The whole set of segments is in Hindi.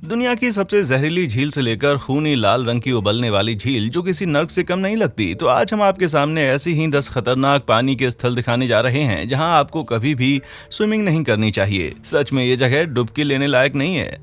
दुनिया की सबसे जहरीली झील से लेकर खूनी लाल रंग की उबलने वाली झील जो किसी नर्क से कम नहीं लगती, तो आज हम आपके सामने ऐसी ही 10 खतरनाक पानी के स्थल दिखाने जा रहे हैं जहां आपको कभी भी स्विमिंग नहीं करनी चाहिए। सच में ये जगह डुबकी लेने लायक नहीं है।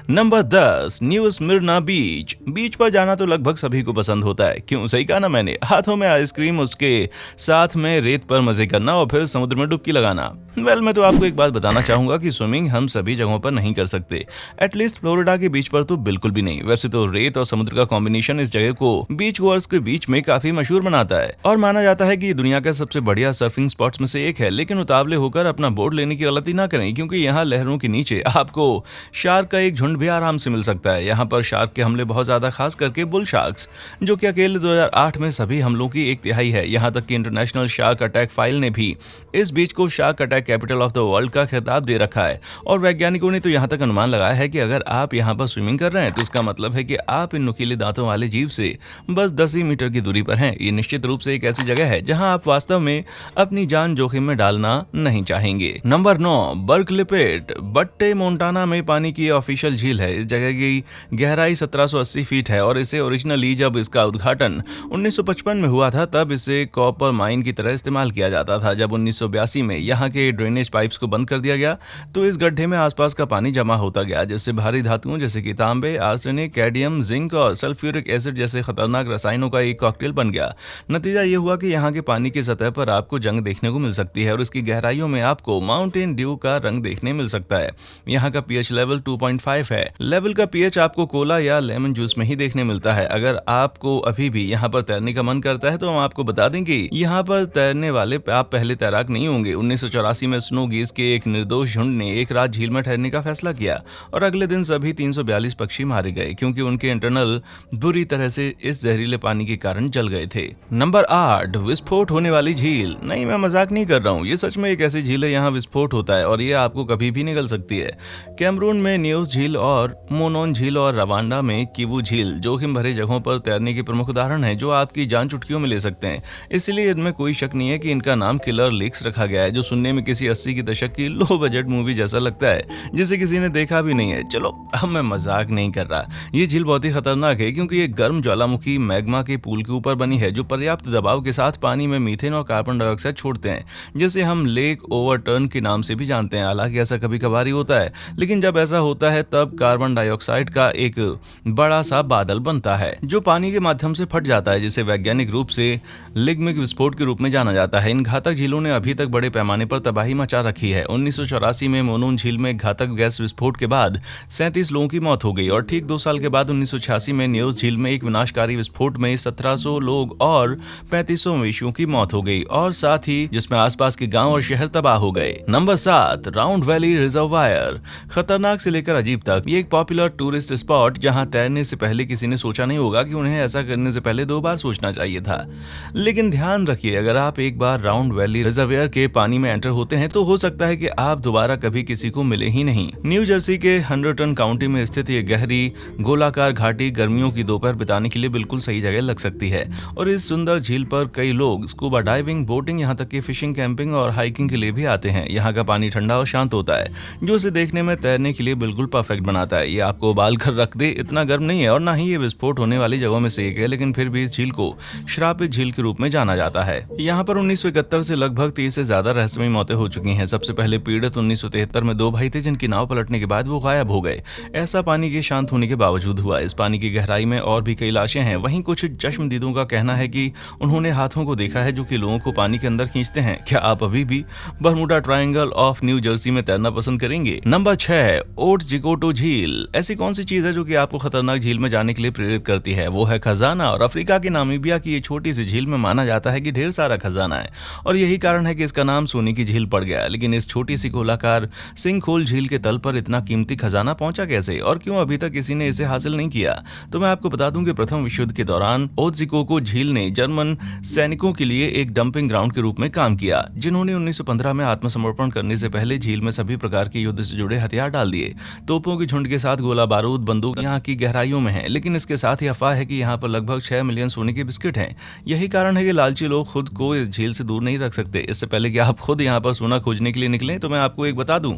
नंबर 10, न्यू स्मिर्ना बीच। बीच पर जाना तो लगभग सभी को पसंद होता है, क्यों? सही कहा ना मैंने। हाथों में आइसक्रीम, उसके साथ में रेत पर मजे करना और फिर समुद्र में डुबकी लगाना। मैं तो आपको एक बात बताना चाहूंगा कि स्विमिंग हम सभी जगहों पर नहीं कर सकते। एटलीस्ट फ्लोरिडा के बीच पर तो बिल्कुल भी नहीं। वैसे तो रेत और समुद्र का कॉम्बिनेशन इस जगह को बीच गोअर्स के बीच में काफी मशहूर बनाता है और माना जाता है कि ये दुनिया का सबसे बढ़िया सर्फिंग स्पॉट्स में से एक है। लेकिन उतावले होकर अपना बोर्ड लेने की गलती ना करें, क्योंकि यहाँ लहरों के नीचे आपको शार्क का एक झुंड भी आराम से मिल सकता है। यहाँ पर शार्क के हमले बहुत ज्यादा, खास करके बुल शार्क्स, जो कि अकेले 2008 में सभी हमलों की 1/3 है। यहाँ तक कि इंटरनेशनल शार्क अटैक फाइल ने भी इस बीच को shark attack capital of the world का खिताब दे रखा है। और वैज्ञानिकों ने तो यहाँ तक अनुमान लगाया है कि अगर आप यहाँ पर स्विमिंग कर रहे हैं तो इसका मतलब है कि आप इन नुकीले दांतों वाले जीव से बस 10 ही मीटर की दूरी पर हैं। ये निश्चित रूप से एक ऐसी जगह है जहाँ आप वास्तव में अपनी जान जोखिम में डालना नहीं चाहेंगे। नंबर 9, बर्कले पिट। बट्टे मोंटाना में पानी की ऑफिशियल झील है। इस जगह की गहराई 1780 फीट है और इसे ओरिजिनली जब इसका उद्घाटन 1955 में हुआ था तब इसे कॉपर माइन की तरह इस्तेमाल किया जाता था। जब 1982 में यहाँ के ड्रेनेज पाइप्स को बंद कर दिया गया तो इस गड्ढे में आसपास का पानी जमा होता गया, जिससे भारी धातुओं जैसे कि तांबे, आर्सेनिक, कैडमियम, जिंक और सल्फ्यूरिक एसिड जैसे खतरनाक रसायनों का एक कॉकटेल बन गया। नतीजा ये हुआ कि यहाँ के पानी की सतह पर आपको जंग देखने को मिल सकती है और इसकी गहराइयों में आपको माउंटेन ड्यू का रंग देखने मिल सकता है। यहाँ का पीएच लेवल 2.5 है। लेवल का पीएच आपको कोला या लेमन जूस में ही देखने मिलता है। अगर आपको अभी भी यहाँ पर तैरने का मन करता है तो हम आपको बता दें कि यहाँ पर तैरने वाले आप पहले तैराक नहीं होंगे। 1984 में स्नो गीज के एक निर्दोष झुंड ने एक रात झील में ठहरने का फैसला किया और अगले दिन सभी 342 पक्षी मारे गए, क्योंकि उनके इंटरनल बुरी तरह से इस जहरीले पानी के कारण जल गए थे। नंबर 8, विस्फोट होने वाली झील। नहीं, मैं मजाक नहीं कर रहा हूँ, ये सच में एक ऐसी झील है यहाँ विस्फोट होता है और ये आपको कभी भी निगल सकती है। कैमरून में न्यूज झील और मोनोन झील और रवांडा में किवू झील जोखिम भरे जगहों पर तैरने के प्रमुख उदाहरण हैं जो आपकी जान चुटकियों में ले सकते हैं। इसलिए इनमें कोई शक नहीं है कि इनका नाम किलर लेक्स रखा गया है, जो सुनने में किसी 80 के दशक की लो बजट मूवी जैसा लगता है जिसे किसी ने देखा भी नहीं है। चलो, अब मैं मजाक नहीं कर रहा। ये झील बहुत ही खतरनाक है क्योंकि ये गर्म ज्वालामुखी मैग्मा के पूल के ऊपर बनी है जो पर्याप्त दबाव के साथ पानी में मीथेन और कार्बन डाइऑक्साइड छोड़ते हैं, जिसे हम लेक ओवरटर्न के नाम से भी जानते हैं। हालांकि ऐसा कभी कभार ही होता है, लेकिन जब ऐसा होता है तब कार्बन डाइऑक्साइड का एक बड़ा सा बादल बनता है जो पानी के माध्यम से फट जाता है, जिसे वैज्ञानिक रूप से लिग्मिक विस्फोट के रूप में जाना जाता है। इन घातक झीलों ने अभी तक बड़े पैमाने पर तबाही मचा रखी है। 1984 में मोनोन झील में घातक गैस विस्फोट के बाद 37 लोगों की मौत हो गई और ठीक 2 साल के बाद 1986 में न्यूज झील में एक विनाशकारी विस्फोट में 1700 लोग और 3500 मवेशियों की मौत हो गई और साथ ही जिसमें आसपास के गांव और शहर तबाह हो गए। Number 7, round valley reservoir. खतरनाक से लेकर अजीब तक ये एक पॉपुलर टूरिस्ट स्पॉट जहां तैरने से पहले किसी ने सोचा नहीं होगा कि उन्हें ऐसा करने से पहले 2 बार सोचना चाहिए था। लेकिन ध्यान रखिए, अगर आप एक बार राउंड वैली रिजर्वायर के पानी में एंटर होते हैं तो हो सकता है कि आप दोबारा कभी किसी को मिले ही नहीं। न्यू जर्सी के हंड्रेटन काउंटी में स्थित ये गहरी गोलाकार घाटी गर्मियों की दोपहर बिताने के लिए बिल्कुल सही जगह लग सकती है और इस सुंदर झील पर कई लोग स्कूबा डाइविंग, बोटिंग, यहाँ तक कि फिशिंग, कैंपिंग और हाइकिंग के लिए भी आते हैं। यहाँ का पानी ठंडा और शांत होता है जो इसे देखने में तैरने के लिए बिल्कुल परफेक्ट बनाता है। ये आपको उबाल कर रख दे इतना गर्म नहीं है और ना ही ये विस्फोट होने वाली जगहों में से एक है, लेकिन फिर भी इस झील को श्रापित झील के रूप में जाना जाता है। यहाँ पर 1971 से लगभग 30 से ज्यादा रहस्यमयी मौतें हो चुकी हैं। सबसे पहले पीड़ित 1973 में 2 भाई थे जिनकी नाव पलटने के बाद वो गायब हो गए। ऐसा पानी के शांत होने के बावजूद हुआ। इस पानी की गहराई में और भी कई लाशें हैं। वहीं कुछ चश्मदीदों का कहना है कि उन्होंने हाथों को देखा है जो कि लोगों को पानी के अंदर खींचते हैं। क्या आप अभी भी Bermuda triangle of new Jersey में तैरना पसंद करेंगे? नंबर 6, ओट्जिकोटो झील। ऐसी कौन सी चीज है जो कि आपको खतरनाक झील में जाने के लिए प्रेरित करती है? वो है खजाना। और अफ्रीका के नामीबिया की ये छोटी सी झील में माना जाता है कि ढेर सारा खजाना है और यही कारण है कि इसका नाम सोने की झील पड़ गया। लेकिन इस छोटी सी गोलाकार सिंकहोल झील के तल पर इतना कीमती खजाना पहुंचा कैसे और क्यों अभी तक किसी ने इसे हासिल नहीं किया? तो मैं आपको बता दूं कि प्रथम विश्व युद्ध के दौरान ओट्जिकोको झील ने जर्मन सैनिकों के लिए एक डंपिंग ग्राउंड के रूप में काम किया, जिन्होंने 1915 में आत्मसमर्पण करने से पहले झील में सभी प्रकार के युद्ध से जुड़े हथियार डाल दिए। तोपों की झुंड के साथ गोला बारूद बंदूक यहाँ की गहराइयों में है, लेकिन इसके साथ ही अफवाह है कि यहाँ पर लगभग 6 मिलियन सोने के बिस्किट हैं। यही कारण है कि लालची लोग खुद को इस झील से दूर नहीं रख सकते। इससे पहले कि आप खुद यहाँ पर सोना खोजने के लिए निकलें, तो मैं आपको एक बता दूं,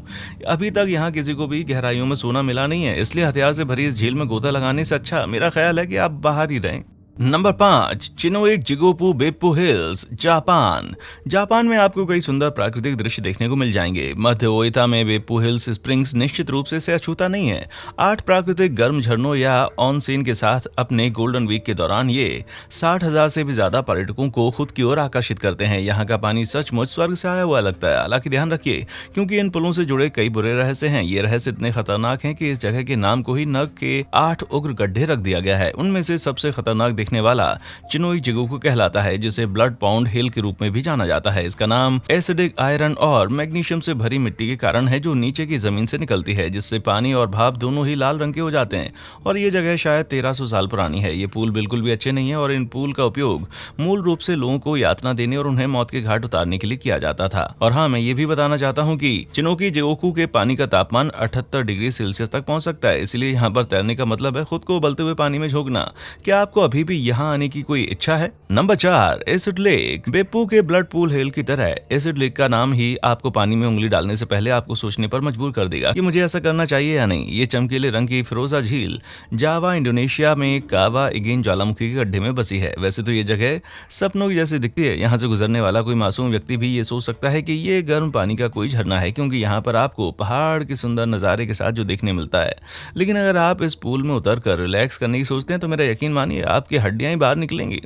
अभी तक यहाँ किसी को भी गहराइयों में सोना मिला नहीं है। इसलिए हथियार से भरी इस झील में गोता लगाने से अच्छा मेरा ख्याल है कि आप बाहर ही रहें। Number 5, Chinoike Jigoku Beppu Hills, Japan. Japan में आपको कई सुंदर प्राकृतिक दृश्य देखने को मिल जाएंगे। मध्य ओइता में बेप्पू हिल्स स्प्रिंग्स निश्चित रूप से अछूता नहीं है। 8 प्राकृतिक गर्म झरनों या ऑनसेन के साथ अपने गोल्डन वीक के दौरान ये 60,000 से भी ज्यादा पर्यटकों को खुद की ओर आकर्षित करते हैं। यहाँ का पानी सचमुच स्वर्ग से आया हुआ लगता है। हालांकि ध्यान रखिए, क्योंकि इन पुलों से जुड़े कई बुरे रहस्य हैं। ये रहस्य इतने खतरनाक हैं कि इस जगह के नाम को ही नर्क के 8 उग्र गड्ढे रख दिया गया है। उनमें से सबसे खतरनाक दिखने वाला चिनोएक जिगोकू कहलाता है, जिसे ब्लड पाउंड हिल के रूप में भी जाना जाता है। इसका नाम एसिडिक आयरन और मैग्नीशियम से भरी मिट्टी के कारण है, जो नीचे की जमीन से निकलती है, जिससे पानी और भाप दोनों ही लाल रंग के हो जाते हैं। और ये जगह शायद 1300 साल पुरानी है। ये पुल बिल्कुल भी अच्छे नहीं है और इन पुल का उपयोग मूल रूप से लोगों को यातना देने और उन्हें मौत के घाट उतारने के लिए किया जाता था। और हाँ, मैं ये भी बताना चाहता हूँ कि चिनोएक जिगोकू के पानी का तापमान 78 डिग्री सेल्सियस तक पहुंच सकता है। इसलिए यहाँ पर तैरने का मतलब है खुद को उबलते हुए पानी में झोंकना। क्या आपको अभी भी यहाँ आने की कोई इच्छा है? Number 4, acid lake. बेप्पू के ब्लड पूल हिल की तरह एसिड लेक का नाम ही आपको पानी में उंगली डालने से पहले आपको सोचने पर मजबूर कर देगा कि मुझे ऐसा करना चाहिए या नहीं। ये चमकीले रंग की फिरोजा झील जावा इंडोनेशिया में कावा इगेन ज्वालामुखी के गड्ढे में बसी है। वैसे तो ये जगह सपनों की जैसी दिखती है। यहाँ से गुजरने वाला कोई मासूम व्यक्ति भी ये सोच सकता है कि ये गर्म पानी का कोई झरना है, क्योंकि यहाँ पर आपको पहाड़ के सुंदर नज़ारे के साथ जो देखने मिलता है। लेकिन अगर आप इस पूल में उतर कर रिलैक्स करने की सोचते हैं तो मेरा यकीन मानिए आपकी हड्डियां ही बाहर निकलेंगी।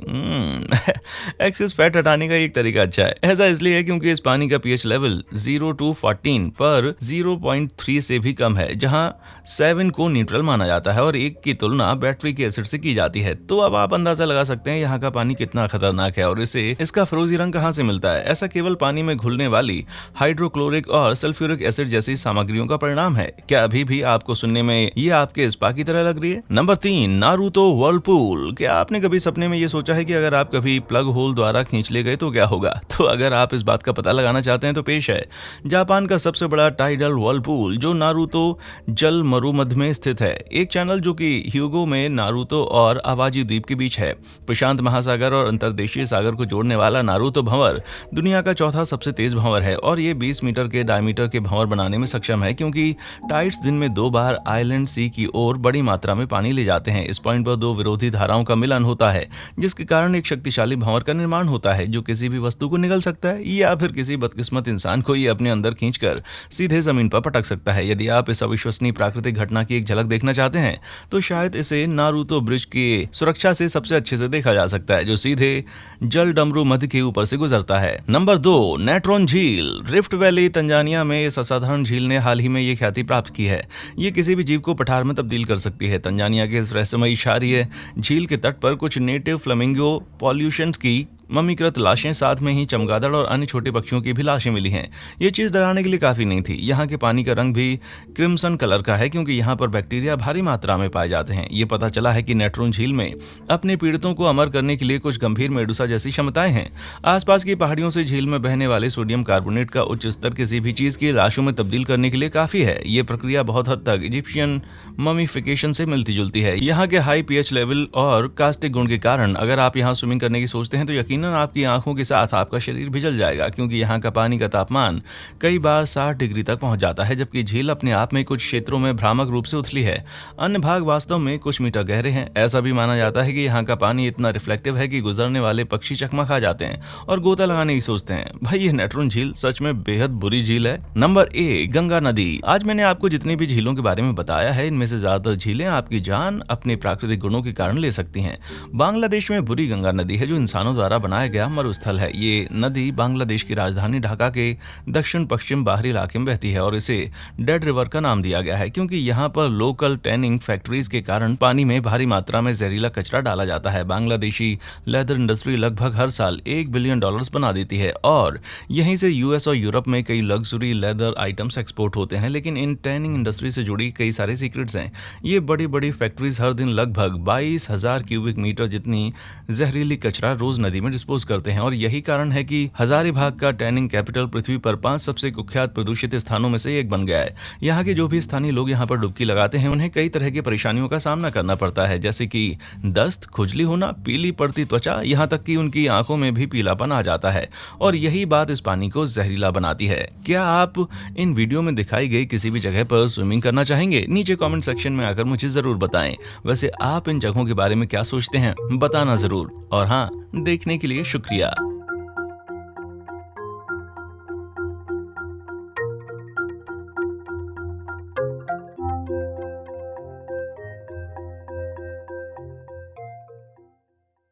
एक्सेस फैट हटाने का एक तरीका अच्छा है। ऐसा इसलिए है क्योंकि इस पानी का पीएच लेवल 0 to 14 पर 0.3 से भी कम है, जहां 7 को न्यूट्रल माना जाता है और 1 की तुलना बैटरी एसिड से की जाती है। तो अब आप अंदाजा लगा सकते हैं यहाँ का पानी कितना खतरनाक है और इसका फिरोजी रंग कहाँ से मिलता है। ऐसा केवल पानी में घुलने वाली हाइड्रोक्लोरिक और सल्फ्यूरिक एसिड जैसी सामग्रियों का परिणाम है। क्या अभी भी आपको सुनने में ये आपके स्पा की तरह लग रही है? Number 3, Naruto Whirlpool. क्या आपने कभी सपने में ये सोचा है कि अगर आप कभी प्लग होल द्वारा खींच ले गए तो क्या होगा? तो अगर आप इस बात का पता लगाना चाहते हैं तो पेश है जापान का सबसे बड़ा टाइडल व्हर्लपूल, जो नारुतो जल मरुमध्य में स्थित है। एक चैनल जो कि ह्यूगो में नारुतो और आवाजी द्वीप के बीच है। प्रशांत महासागर और अंतर्देशीय सागर को जोड़ने वाला नारुतो भंवर दुनिया का चौथा सबसे तेज भंवर है और ये 20 मीटर के डायमीटर के भंवर बनाने में सक्षम है, क्योंकि टाइड्स दिन में 2 बार आइलैंड सी की ओर बड़ी मात्रा में पानी ले जाते हैं। इस पॉइंट पर 2 विरोधी धाराओं का मिलन होता है, जिसके कारण एक शक्तिशाली भंवर का निर्माण होता है, जो किसी भी वस्तु को निगल सकता है या फिर किसी बदकिस्मत इंसान को ये अपने अंदर खींचकर सीधे जमीन पर पटक सकता है। यदि आप इस अविश्वसनीय प्राकृतिक घटना की एक झलक देखना चाहते हैं तो शायद इसे नारुतो ब्रिज की सुरक्षा से सबसे अच्छे से देखा जा सकता है, जो सीधे जल डमरू मध्य के ऊपर से गुजरता है। नंबर 2, नेट्रॉन झील। रिफ्ट वैली तंजानिया में इस असाधारण झील ने हाल ही में ये ख्याति प्राप्त की है। ये किसी भी जीव को पठार में तब्दील कर सकती है। तंजानिया के इस रहस्यमयी क्षारीय झील के तट पर कुछ नेटिव फ्लेमिंगो पॉल्यूशंस की मम्मीकृत लाशें, साथ में ही चमगादड़ और अन्य छोटे पक्षियों की भी लाशें मिली हैं। ये चीज़ डराने के लिए काफ़ी नहीं थी। यहाँ के पानी का रंग भी क्रिम्सन कलर का है, क्योंकि यहाँ पर बैक्टीरिया भारी मात्रा में पाए जाते हैं। ये पता चला है कि नेट्रॉन झील में अपने पीड़ितों को अमर करने के लिए कुछ गंभीर मेडुसा जैसी क्षमताएं हैं। आसपास की पहाड़ियों से झील में बहने वाले सोडियम कार्बोनेट का उच्च स्तर किसी भी चीज़ की लाशों में तब्दील करने के लिए काफ़ी है। ये प्रक्रिया बहुत हद तक इजिप्शियन ममीफिकेशन से मिलती जुलती है। यहाँ के हाई पीएच लेवल और कास्टिक गुण के कारण अगर आप यहाँ स्विमिंग करने की सोचते हैं तो यकीनन आपकी आंखों के साथ आपका शरीर भिजल जाएगा, क्योंकि यहाँ का पानी का तापमान कई बार 60 डिग्री तक पहुँच जाता है, जबकि झील अपने आप में कुछ क्षेत्रों में भ्रामक रूप से उथली है। अन्य भाग वास्तव में कुछ मीटर गहरे हैं। ऐसा भी माना जाता है कि यहाँ का पानी इतना रिफ्लेक्टिव है कि गुजरने वाले पक्षी चकमा खा जाते हैं और गोता लगाने की सोचते हैं। भाई, ये नेट्रॉन झील सच में बेहद बुरी झील है। नंबर 1, गंगा नदी। आज मैंने आपको जितनी भी झीलों के बारे में बताया है, इनमें से ज्यादातर झीलें आपकी जान अपने प्राकृतिक गुणों के कारण ले सकती हैं। बांग्लादेश में बुरी गंगा नदी है, जो इंसानों द्वारा बनाया गया मरुस्थल है। ये नदी बांग्लादेश की राजधानी ढाका के दक्षिण पश्चिम बाहरी इलाके में बहती है और इसे डेड रिवर का नाम दिया गया है, क्योंकि यहाँ पर लोकल टैनिंग फैक्ट्रीज के कारण पानी में भारी मात्रा में जहरीला कचरा डाला जाता है। बांग्लादेशी लेदर इंडस्ट्री लगभग हर साल $1 बिलियन बना देती है और यहीं से यूएस और यूरोप में कई लग्जरी लेदर आइटम्स एक्सपोर्ट होते हैं। लेकिन इन टैनिंग इंडस्ट्री से जुड़ी कई सारे सीक्रेट्स हैं। हैं। ये बड़ी बड़ी फैक्ट्रीज हर दिन लगभग 22,000 क्यूबिक मीटर जितनी जहरीली कचरा रोज नदी में डिस्पोज करते हैं और यही कारण है कि हजारीबाग का टैनिंग कैपिटल पृथ्वी पर 5 सबसे कुख्यात प्रदूषित स्थानों में से एक बन गया है। यहाँ के जो भी स्थानीय लोग यहाँ पर डुबकी लगाते हैं उन्हें कई तरह की परेशानियों का सामना करना पड़ता है, जैसे कि दस्त, खुजली होना, पीली पड़ती त्वचा, यहाँ तक कि उनकी आंखों में भी पीलापन आ जाता है और यही बात इस पानी को जहरीला बनाती है। क्या आप इन वीडियो में दिखाई गई किसी भी जगह पर स्विमिंग करना चाहेंगे? नीचे कमेंट सेक्शन में आकर मुझे जरूर बताएं। वैसे आप इन जगहों के बारे में क्या सोचते हैं बताना जरूर। और हाँ, देखने के लिए शुक्रिया।